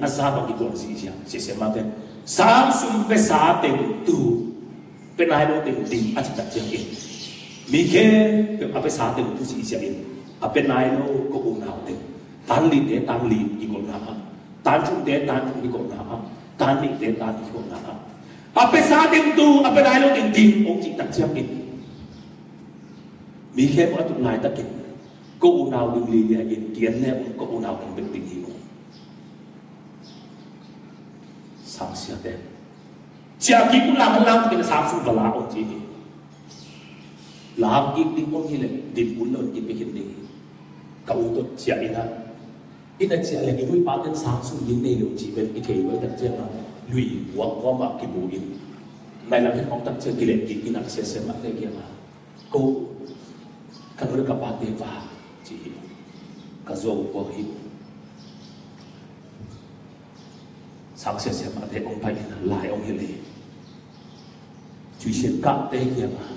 azaba ki kon si sia si se ma te sang sum pe sa te tu pe nai lo te ti a chi ta chi ke mi ke pe a pe sa te tu si sia in a pe nai lo ko u na te tan li ki kon na tan chung te tan chung ki kon na tan li te tan ki kon na a pe sa te tu a pe nai lo te ti ong chi ta chi ke mi ke mo tu nai ta ke cô u nào đừng lì lìa yên kiến nè cô u nào đừng bình bình hiểu sáng xia đen chia kí cũng làm cái sáng sung và lá ông chị làm kí đi ông như là điểm bốn lần kí bị hiện đi cậu tôi chia ít là chia là cái vui bao tên sáng sung như này liệu chỉ bên cái thế với thật chứ mà lùi quá mà cái bù in này là cái ông thật chứ cái lệ kí nặng xe mà thế kia mà cô cần được gặp bạn tiền vào chỉ cả dầu của hít sáng sẽ mà thấy ông phải lại ông hiền lì chú xin các tê kia mà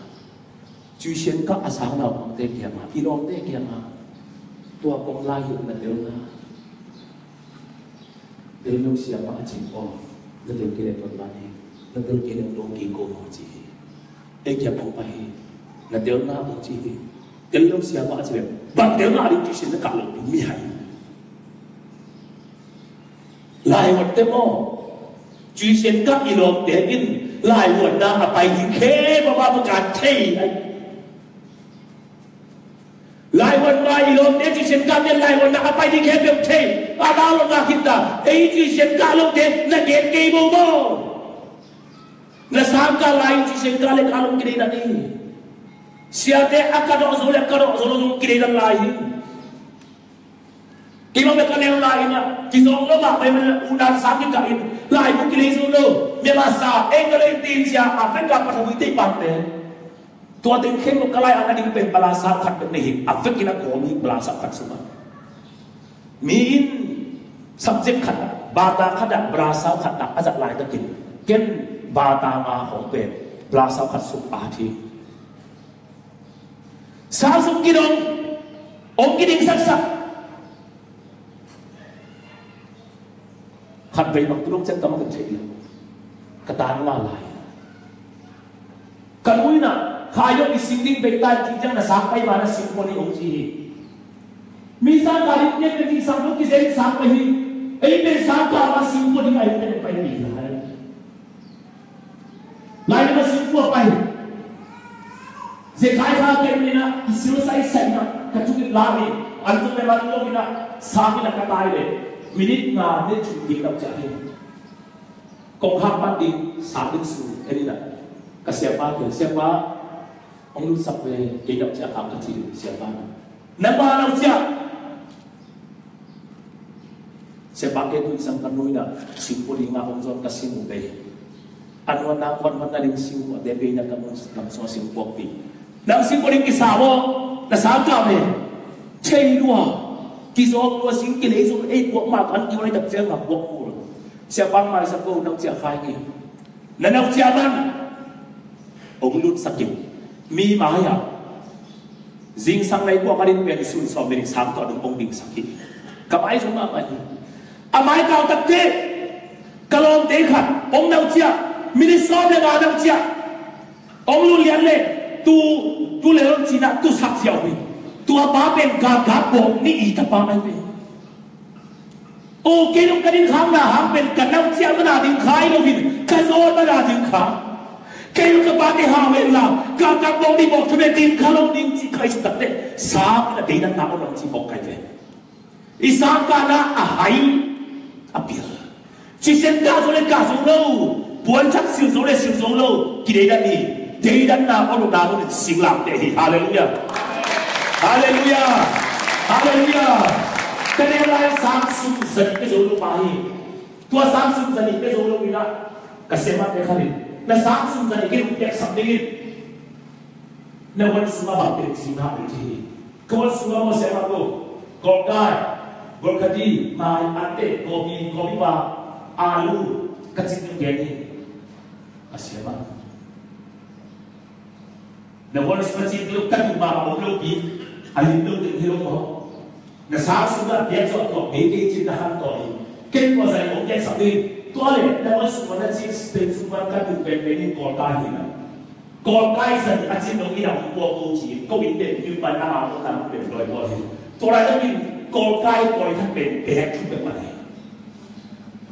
chú xin các sáng nào ông tê kia mà đi đón tê kia mà tua công lai hiện là đều na đều lúc xia mà chỉ có nó đều kia tuần này nó đều kia đều kỳ cô mà chỉ ấy kia ông phải là đều na ông chỉ cái lúc xia mà chỉ bằng tiếng nào đi chú xin nó cả lục mi hay lại một tấm mô chú xin các ý lộn để in lại một năm mà phải thì khế mà bao cả thầy lại một năm ý lộn để chú xin các nhân lại một năm mà phải thì khế được thầy à bao lâu là kita ấy chú xin các lộn để là ghét kỳ bố bố là sáng cả lại chú xin các lộn cái này là đi siate akado zolo kiri dan lain kimo me kanel lain na kizong lo ba may udan sakit kain lain mo kiri zolo me masa engre tin sia afrika pathabuti pante tua tin khem mo kalai ana ding pen balasa khat nei afrika ko mi balasa khat suma min subject khat bata khat balasa khat azat lai ta kin ken bata ma hong pen balasa khat su a thi sáng sung kia đông ông kia đinh sắc sắc hạt về bằng tu đông chân tâm mình chạy cái tàn là lại cái mũi nè khai vô cái sinh đinh về tai chỉ chẳng là sáng bay mà nó sinh con đi ông gì mi sáng cả đi nhất cái sáng lúc cái dây sáng bay ấy bên sáng cả mà sinh con đi ấy bên bay đi lại mà sinh con bay Zekai ha kemina isiru sai sai na kachuk lari antum me banlo mina sami na katai le minute na ne chuti kap chari kong ha pan di sa din su erina kasiapa ke siapa ong sap le ke kap cha ka chi siapa na ba na sia siapa ke tu sang kanui na simpuli nga ong zon kasimu be anwa na kon man na ding simu de be na kamu nam so sim pokti đang sinh có đến cái sao na sao cả về chơi luôn kỳ số luôn sinh cái đấy rồi ấy bộ mà ăn kêu này tập chơi mà bộ rồi xe băng mà sao cô đang chơi khai gì là đang chơi băng ông lút sắc kiểu mi mà hay à riêng sang này qua cái bên xuân so bên sáng tỏ được ông đình sắc kiểu các ai chúng mà à mai cao tập thế kalau để khát ông đang chơi mi đi so bên nào đang chơi ông luôn liền lên tu lelon Cina tu sak siau ni tu apa ben gagap bom ni ita pa mai be o ke long kadin khang na hang ben kanam siau na din khai lo vin ka zo na da din kha ke long ka ba ke ha wen la gagap bom ni bok thbe din kha long din chi khai sta te sa na de na na long chi bok khai ve isa ka na a hai a pi chi sen ka zo le ka zo lo buan chak siu zo lo ki de da ni để đánh nào có lúc nào cũng xin làm để thì hallelujah hallelujah hallelujah cái này là sáng sung dần cái dấu lúc mai tua sáng sung dần cái dấu lúc này cái xem cái khác là sáng sung dần cái lúc đẹp sắm đi nếu vẫn sung bảo để xin làm để thì cái vẫn sung mà xem mà đâu còn cái còn cái gì mà ăn tết có bị vào alu cái gì cũng vậy đi cái xem mà na wala sa masjid lo kan ba mo lo bi alin do tin hilo mo na sa suga dia so to be ke chin han to 經過晒我嘅10年，多年咧，我說一次對中國跟住俾啲國家去啦，國家神一次到啲人過高字，高年嘅要問下我等俾來過去，到嚟嗰邊國家過去俾俾出俾乜嘢？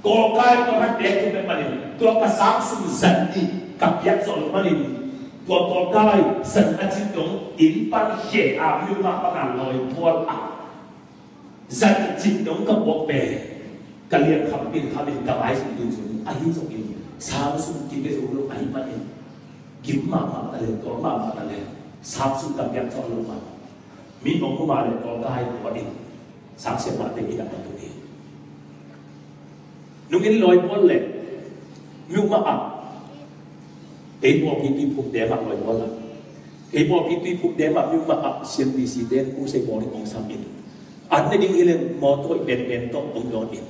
國家過去俾出俾乜嘢？ตัวกษัตริย์สุสันติกับยักษ์โซโลมอนตัวกษัตริย์สันติจงอินปันเขียอายุมาประกันลอยพวดอ่ะสันติจิตจงกับบอกเปย์กันเรียนคำบินกับไอ้สิ่งอื่นไอ้ที่ส่งอินสามสุกินไปสู่โลกไอ้มันเองกินมาตะเลตัวมาตะเลสามสุกับยักษ์โซโลมอนมีมองเข้ามาเลยตัวกายตัวเองสามเสียมาเต็มที่ดังตัวเองนุ่งอินลอยพวดเลยมิวมาอับไอ้พวกพี่ผูกเดมาลอยวันละไอ้พวกพี่ผูกเดมามิวมาอับเสียงดีสีเดนกูใส่บอลของสามีอันนี้ดิ้งเรื่องมอตัวเป็นต้ององค์ยอดิน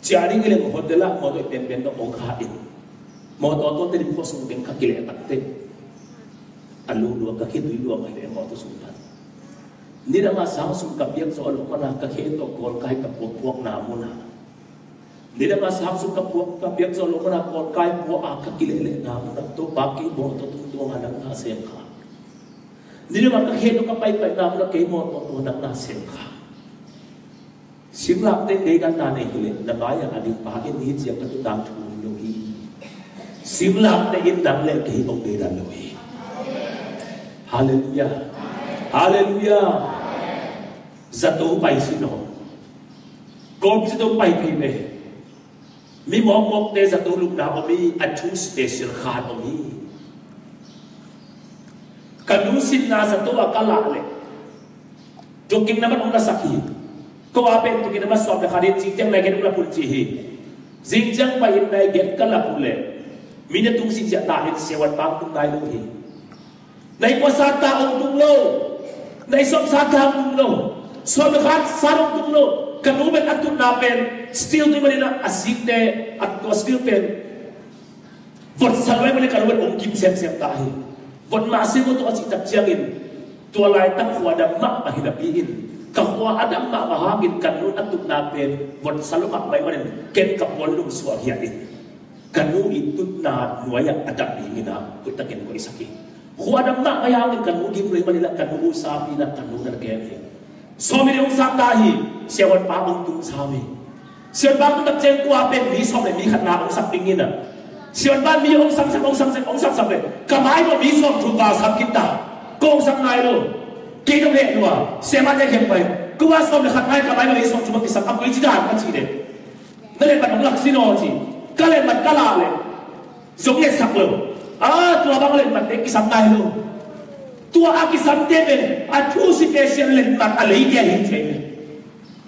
จาดิ้งเรื่องหัวเดล่ามอตัวเป็นต้ององค์ขาดินมอตัวตัวเต็มข้อสูงเป็นขักกิเลสตัดเต็มอันรู้กับคิดรู้อะไรมอตัวสูงกันนี่เรามาสาวสุกับยังสอนมันกับคิดตัวกอลกายกับพวกนามุนานี่เรามาสามสุขกับเพียงสโลมนาก่อนกายพวกอาคกิเลเลนามันตัวบากีบอตัวตัวหันนาเสียงขานี่เรามาเห็นตัวไปนามันเกี่ยมตัวนังนาเสียงขาสิ่งหลักเด็กกันนานเองเลยนับว่าอย่างอดีตปากินนี้เจียกันตัวดังทูโยกีสิ่งหลักเด็กดังเลยกี่องค์เดรันเลยฮาเลลูยาฮาเลลูยาจะตัวไปสิโนกบจะตัวไปพิเมมีมองเดชตัวลูกดาวมีอัจฉริสเปเชียลขาดมีกันดูสินาสตัวกัลละเลยจุกินน้ำมันองค์สักทีก็ว่าเป็นจุกินน้ำมันสอบในคดีจริงจังในเกณฑ์ละปุ่นจีฮีจริงจังไปในเกณฑ์กัลละปุ่นเลยมีเนื้อตุ้งสินจะตาเห็นเสียวันบางตุ้งได้ลูกทีในภาษาตาองค์ตุ้งโลในสมศาสตร์ตุ้งโลสมขัดสารองตุ้งโลกันรู้เป็นอัตุนาเป็นสติลที่มันน่ะอาศัยเดอัตัวสติลเป็นวันสักวันมันกันรู้เป็นองค์กิมเซมเซมตายวันมาเสียก็ตัวอาศัยตักเจียงินตัวลายตั้งหัวดำมากมาหินปีอินกับหัวอดัมมากมาหากินกันรู้อัตุนาเป็นวันสรุปไปวันนั้นเก็บกับวันลุงสวาหิอินกันรู้อิตุนาหน่วยอดัมปีนี่นะกุตะเก็นก็อิสักิหัวดำมากมาหากินกันรู้กิมเลยมันนี่ละกันรู้สามีนะกันรู้นั่นแก่เนี่ยสมัยองค์สักตาฮีเสียวันป้าองค์ตุ้งสามีเสียวันป้าต้องเจงกัวเป็นมีสอบเลยมีขนาดองค์สักปิงินน่ะเสียวันป้ามีองค์สักเลยกระไม้ก็มีสอบถูกตาสักกินตากงสักนายโลกี่ต้องเห็นว่าเสียมันจะเขียนไปกูว่าสอบเลยขัดไม้กระไม้ก็มีสอบถูกกินสักอับกุยจีดานมันจีเด็ดนั่นเลยมันองค์หลักสิโนจีก็เลยมันกะลาเลยสมเด็จสักเลยตัวบางเลยมันเด็กกิสักนายโลตัวอากิสัมเตเป็นอัตุสเปเชียลเลนตัดอะไรที่เห็นใช่ไหม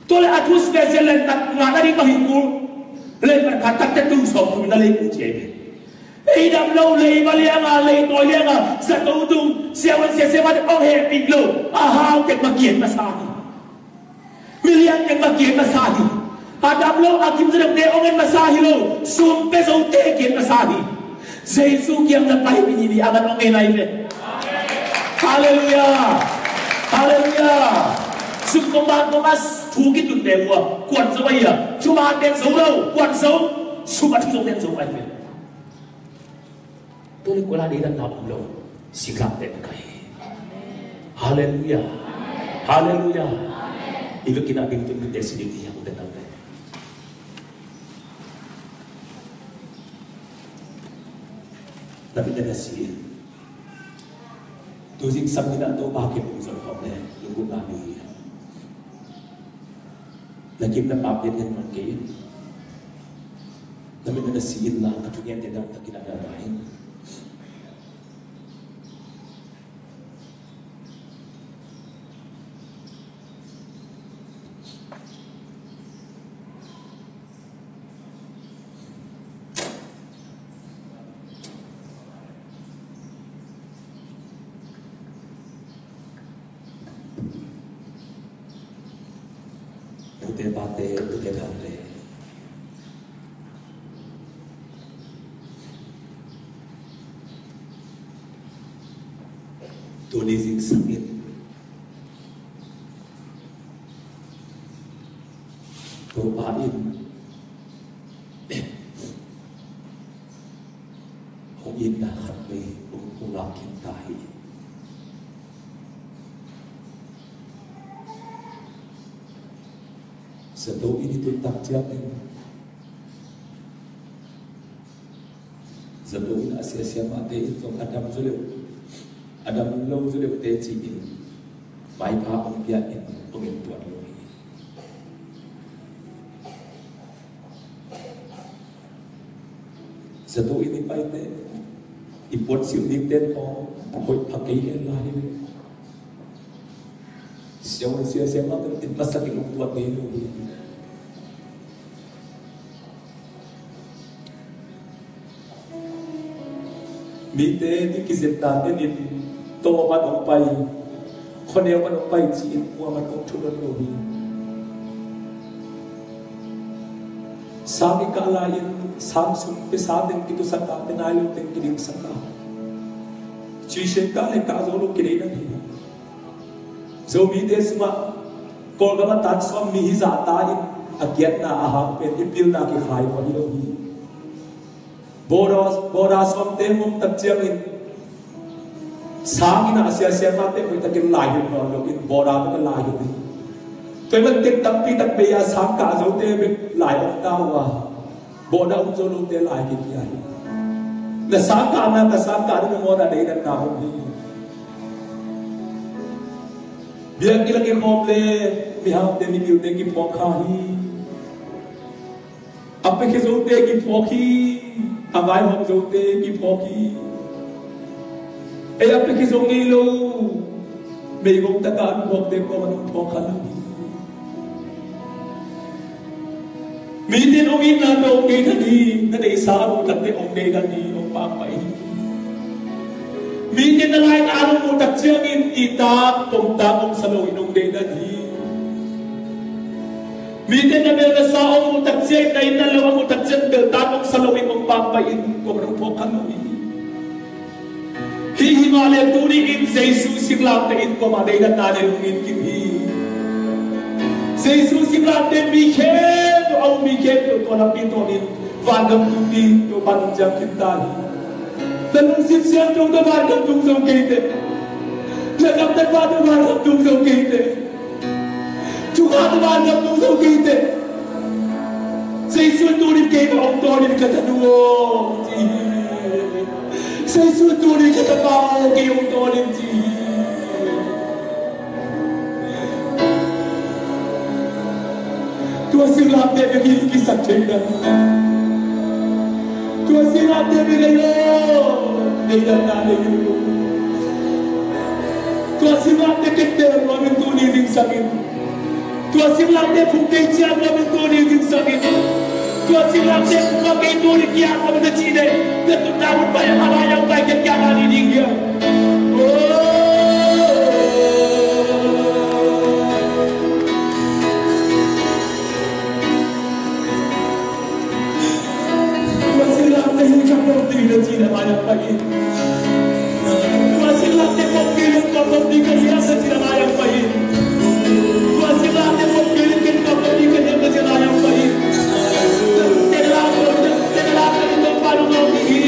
ตัวเลยอัตุสเปเชียลเลนตัดงานอะไรก็หิมูเลยมันขัดตัดตุ้งสอบตุ้งนั่นเลยกูใช่ไหมไอ้ดำเราเลยมาเลี้ยงอะไรตัวเลี้ยงสัตว์ตุ้งเสียวันโอเฮปิกโลฮาวเก็บมาเกียนมาสาดีมิเลียนเก็บมาเกียนมาสาดีอาดำเราอากิมจะเดองเงินมาสาดีโลซุ่มเปโซเตเกียนมาสาดีเจสุเกียงนั้นไปปีนี้อากันองเงินอะไรเนี่ยHaleluya, haleluya. Sumkombat mas thukit tun dem wa kwan zo ai chuma dem zo đâu kwan zo suma thu zo dem zo ai ve. Tôi ko la đi dan na lo sikap dem kai. Haleluya, haleluya. Ibu kita bing tun de sidik yang udah tahu deh. Tapi tidak sih. Tu sing sam kita tu pakai unsur kau deh, ibu kami. Lagi kita pakai dengan mungkin. Tapi ada sihir lah, kemudian tidak ada lain. Putih pate, putih pate. Tulis yang sakit. Tupain in na khat pe ula kin ta hi sa do ini tu tak tiap ni sa do in asia ma te in tong adam lo zule te chi in mai pa ong pia in ong in tuan lo sa do ini pai te ipot siu dik ten ko hoi phakai hen la hi siau sia ma te in masak in tuan ni lo mi te ni kizet ta te ni to man ong pai khonel man ong pai chi in wa man ong thulon lo hi sami ka la in samsung pe sa den ki to sakka pe nai lo ten ki din sakka chi shen ka le ka zo lo ki le na ni zo mi te sma kol ga ma tat som mi hi za ta in agyat na aha pe ipil na ki khai wa hi lo hi boras om te mum tak chiang in sang in asia ma te koi takin lai hin no lo in bora ta lai hin koi man tek tak pi tak be ya sang ka zo te be lai om ta wa boda um zo lo te lai ki ya na sang ka ni mo na dei na na ho hi biang ki lagi khom le mi ham te ni biu te ki phok kha hi ape ke zo te ki phok hi avai hom zo te ki phok hi ai ape ki zo ngi lo me gong ta ka phok te ko man phok kha mi tin ong in na no ngi ta ni na dei sa ro ta te ong dei ta ni ong pa pai mi tin na lai ta ro tak chiang in ita tom ta ong sa lo in ong dei ta ni mi tin na be sa ong tak chiang dai na lo ong tak chiang de ta ong sa lo in ong pa pai in ko man phok kha lo hi himale tu ni in Jesus singlam te in ko ma dei na na le in ki hi Jesus singlam te mi khe au mi ke to la pi to ni van gam tu ti to ban jam kin ta ni dan sim siam to to van gam tu zo ke te la gam ta van gam tu zo ke te tu ha to van gam tu zo ke te Jesus tu ni ke ong to ni ka ta duo ji Jesus tu ni ka ta pa ke ong to ni ji tu silam te be ki sakte na tu silam te be le de da na le tu silam te ke te lo men tu ni sing sakin tu silam te fu te chia lo men tu ni sing sakin tu silam te fu ke tu ni kia lo men chi de te tu ta u pa ya ma ya u pa ke kya ma ni ding ya Tidak banyak lagi. Masih latih mobil, kalau dikasih asa tidak banyak lagi. Masih latih mobil, kalau dikasih asa tidak banyak lagi. Tidak itu baru lagi.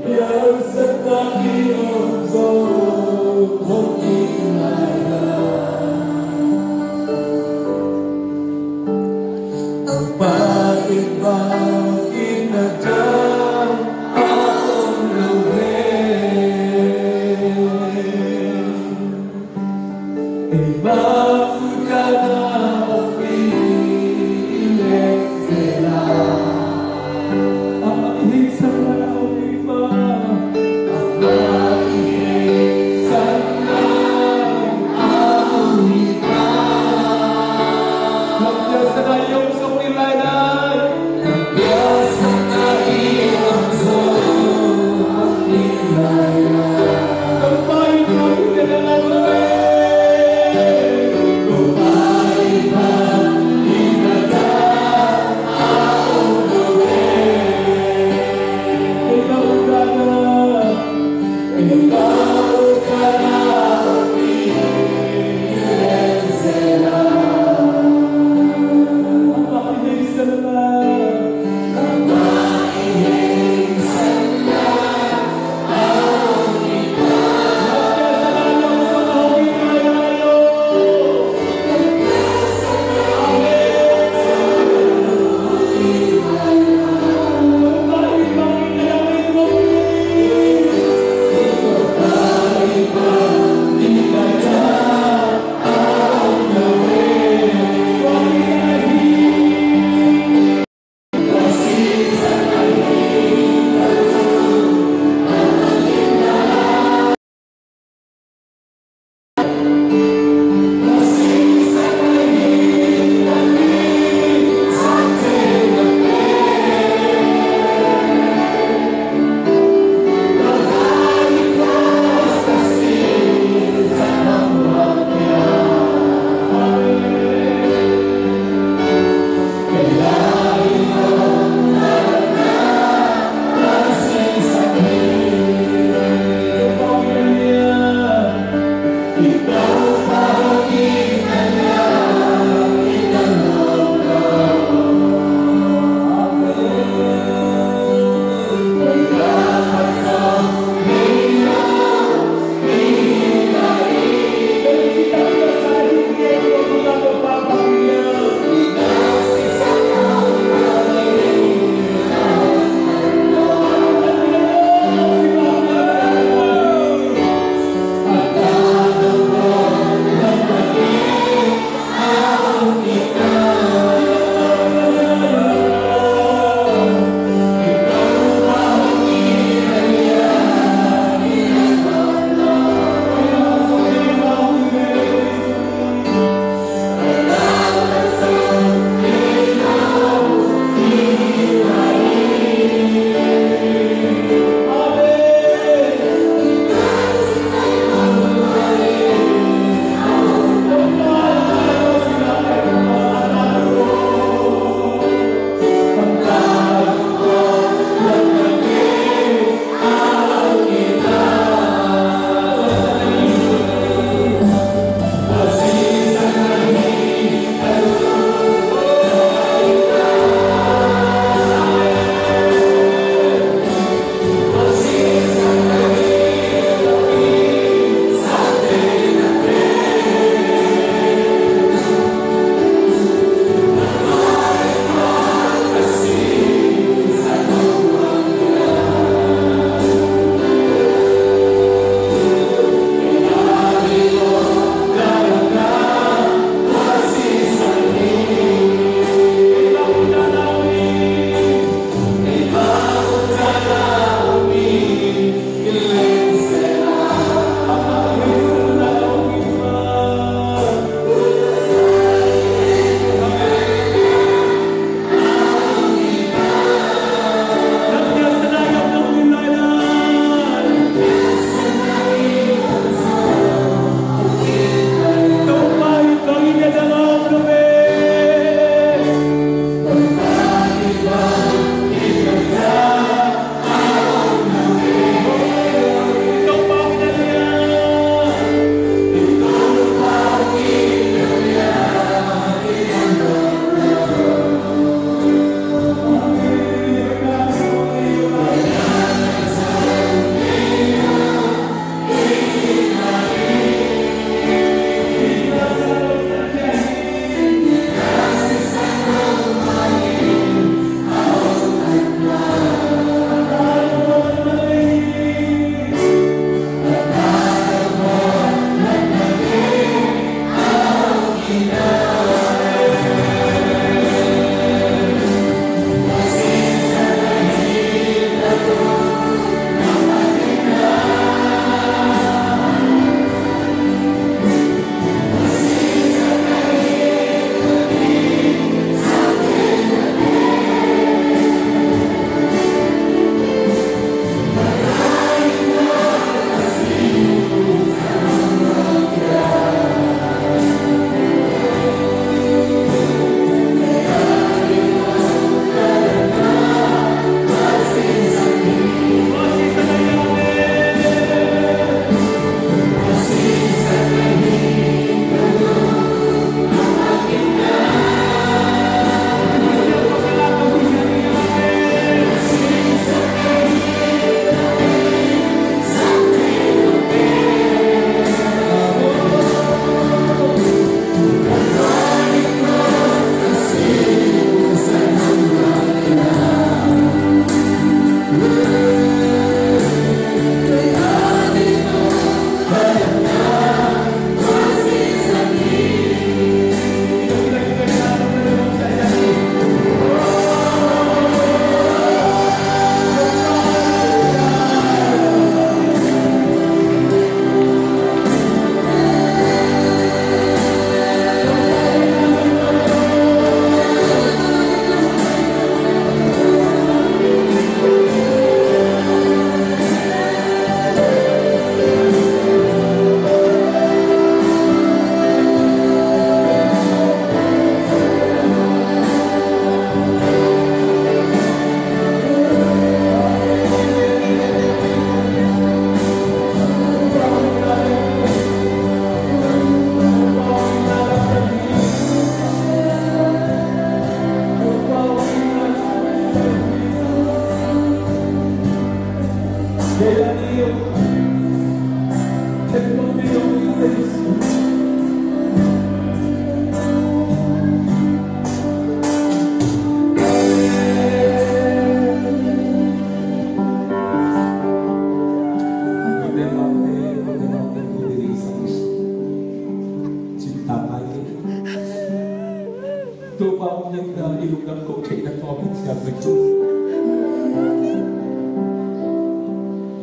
Biar sekali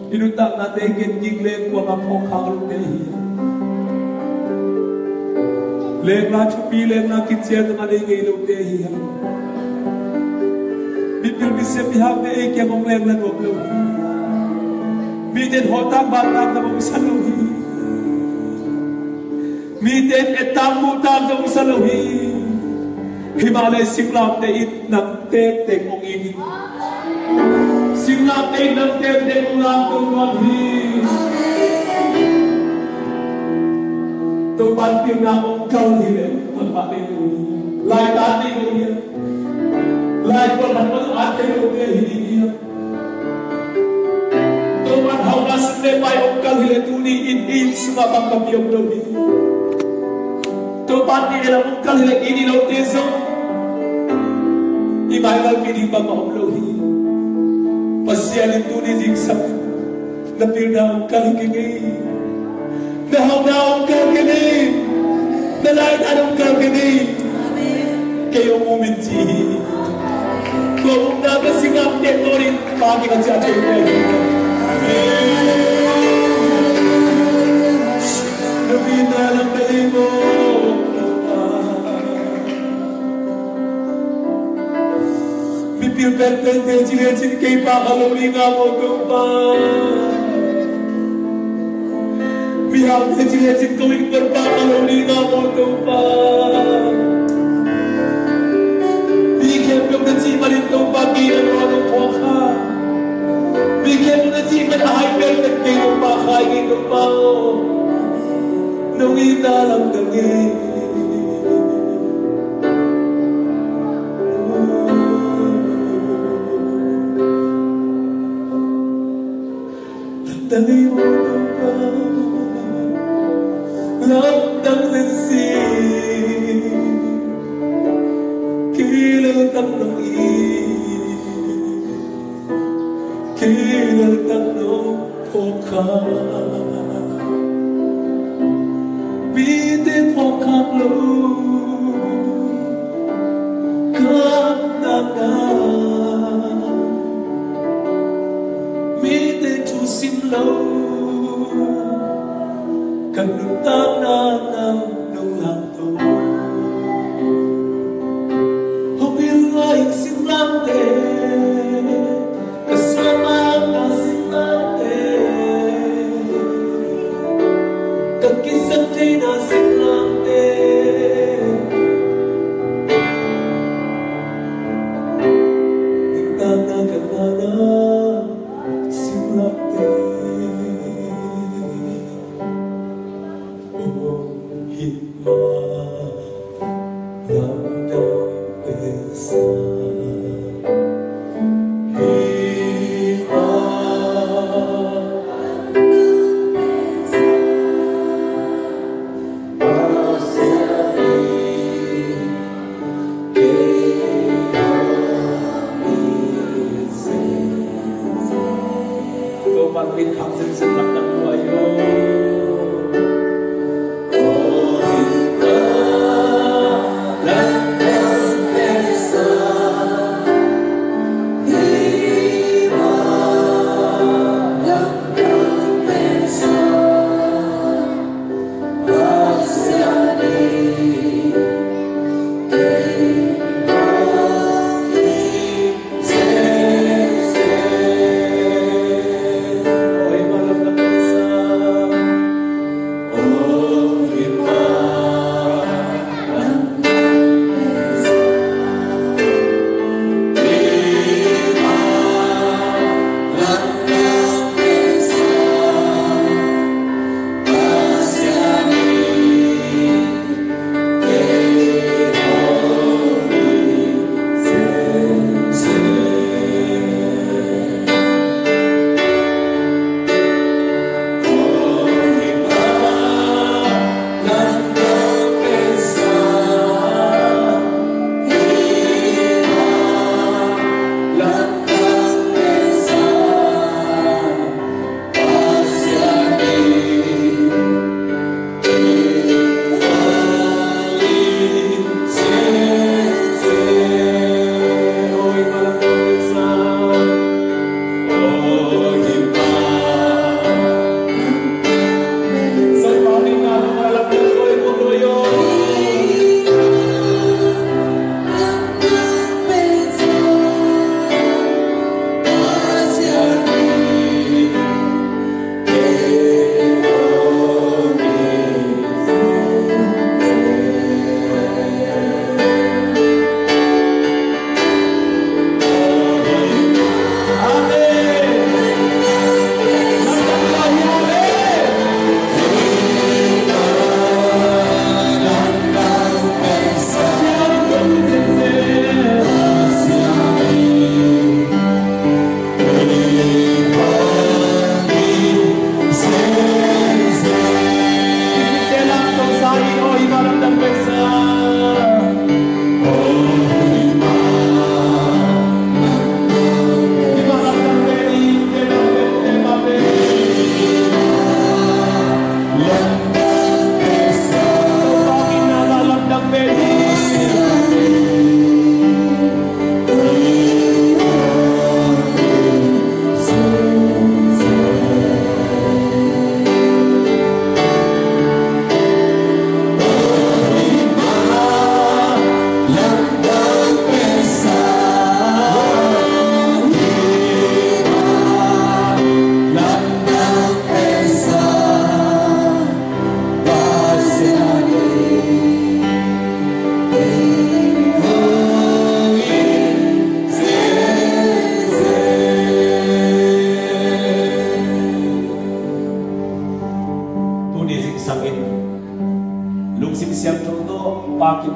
Inutak natin gigling ko mga pokal kahiya. Leng na chupilen na kitsia na ilog kahiya. Bipil bisip ihap na ikya mong leng na nuklo. Miten hotang batang na mong isaluhi. Miten etang mutang na mong isaluhi. Himalay simlam na it ng tek-tek mong ini. Simlam na it ng tek-tek mong langkong maghi. Tupanting na mong kalhile. Pagpapin ko niya. Lai tati ko niya. Lai pagpapin ko ate ko niya. Hindi niya. Tupan hawa sende pa'y mong kalhile. Tuni in sumabang kapiyong lohi. Tupan nila mong kalhile. Inilaw teso. Imagal pinipag maumlohi. Pasyanin tuni zigzag. Napil na mong kalhigigay. Nahaw-naong kalgini. Nalain-anong kalgini. Kayo uminti. Kung nakasingap nito rin, pagi ka siya tayo. Nabina lang kayo mo. Bipil-pel-pel, tensin-tensin kayo pakaluli nga mo gumpa. Bihang kecil-kecil tuwing berpakaluli na mo tupa. Bigyan mo na siman itong pag-ilan mo ng poka. Bigyan mo na siman na hyper at kayo makain ng pao. Nung inalang dagay. Tatagay mo ng pao. Lambang sensi Kilang tanong Kilang tanong poka Bitin poka lo Kanana Bitin tusim lo Kanutang na ng nunglanto Humil ngayong simlante Kasama ka simlante Kakisante na simlante Nagtana ka na simlante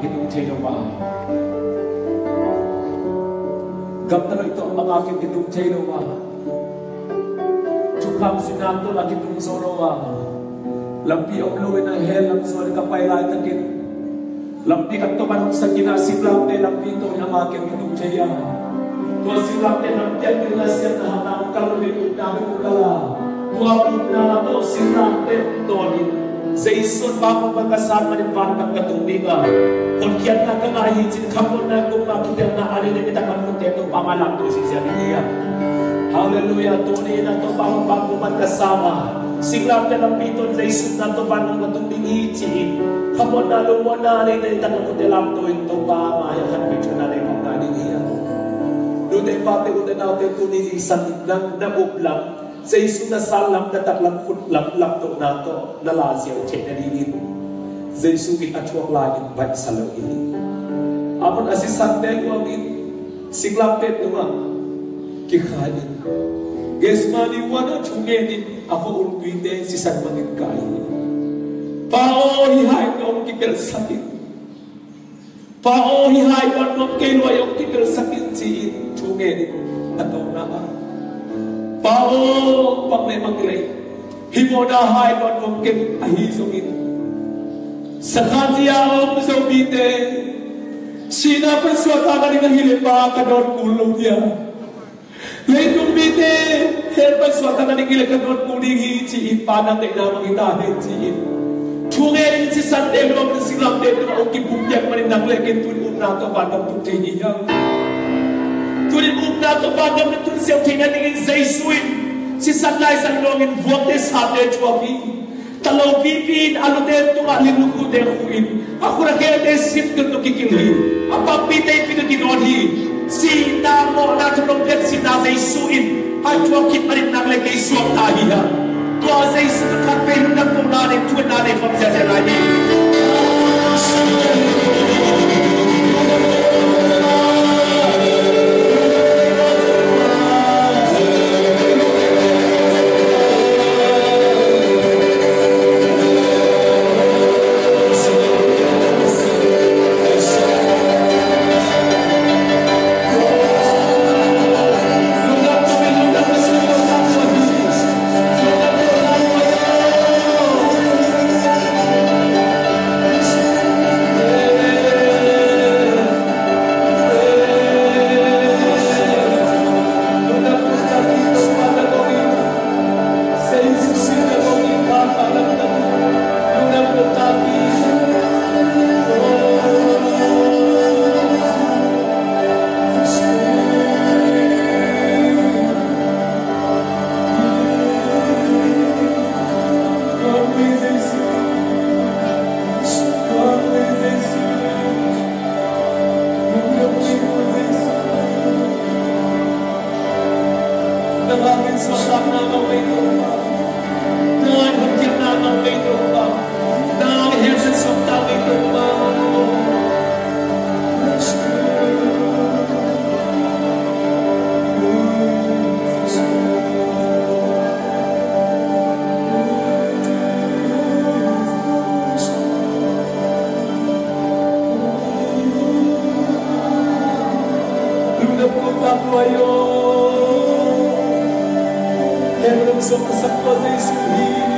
aking tinawa. Gamtalo ito ang aking tinawa. Chukam sinato lagi itong sorowa. Lampi ang luwin ng hell ang sorry kapaylain takin. Lampi ka tumanong sa kinasiklap na lampi ito ang aking tinutaya. Tua silap na ng tiyan nilasyan na hanang kalulitod namin ukala. Tuwapot na ito silap na ito. Sa isun bago magkasama ng batang katundiga. Kung kiyan na kangahin, sinkapon na kung makita na alin na kita kamunteto pamalang to si Zaniya. Hallelujah, tunay na ito bago magkasama. Siglap na lang piton sa isun na ito batang katundiga. Kapon na lumon na rin na itakamuntelam to ito pa mayakan medyo na rin ang kaniniya. Doon ay pati ulan natin tunay sa isang nabublang. Sa isu na salam na taklang putlang to na to nalasyaw check na rin sa isu kinatwak langit ba't sa lawin apon asisante ko ang siglapet nunga kikanin guys maniwana chungenin ako ulpite si sagmangit kain pao hihay ka ang kikil sakit pao hihay ka ang kilway ang kikil sakit si chungenin ataw na pao pag may maglay himo na hay don mungkin ahisong ito sa kansiyaw sa ubite sina paswata ka rin ang hilipa ka doon kulong niya lay kumbite her paswata ka rin hilika doon kuling hiichiin panang kay na mangitahin chiin chungin si sandel mo ng silang dito na ukipumpiyak manin naglekin tunin nato padang tutihiyang tunin nato padang na tunin siya tingnan ningin sa isuin si sanlay sa ilongin vote sa atin chuabi talaw pipin ano din itong alinuko din huwin ako na kaya din sip ko kikilhin ang pagpitay pinaginonhi si namo na tulong din si na sa isuin at chuakit pa rin naglay kay suwag tahiya tuwa sa isuin katpilong ng punanin tuwin nanin from sa zerani Heaven, so for some position.